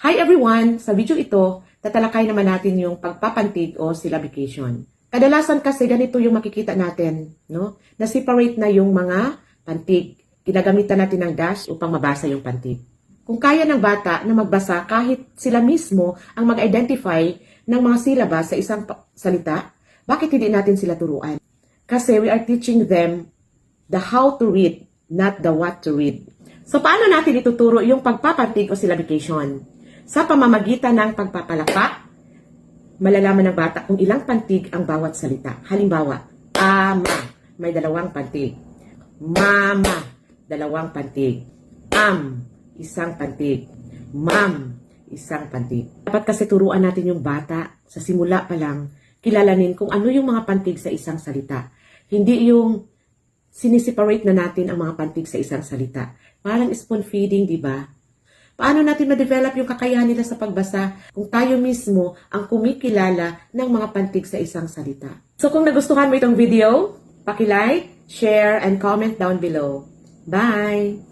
Hi everyone! Sa video ito, tatalakay naman natin yung pagpapantig o syllabication. Kadalasan kasi ganito yung makikita natin, no? Na-separate na yung mga pantig. Ginagamitan natin ng dash upang mabasa yung pantig. Kung kaya ng bata na magbasa kahit sila mismo ang mag-identify ng mga syllabus sa isang salita, bakit hindi natin sila turuan? Kasi we are teaching them the how to read, not the what to read. So paano natin ituturo yung pagpapantig o syllabication? Sa pamamagitan ng pagpapalakpak, malalaman ng bata kung ilang pantig ang bawat salita. Halimbawa, ama, may dalawang pantig. Mama, dalawang pantig. Isang pantig. Ma'am, isang pantig. Dapat kasi turuan natin yung bata sa simula pa lang, kilalanin kung ano yung mga pantig sa isang salita. Hindi yung siniseparate na natin ang mga pantig sa isang salita. Parang spoon feeding, di ba? Paano natin ma-develop yung kakayahan nila sa pagbasa kung tayo mismo ang kumikilala ng mga pantig sa isang salita? So kung nagustuhan mo itong video, paki-like, share, and comment down below. Bye!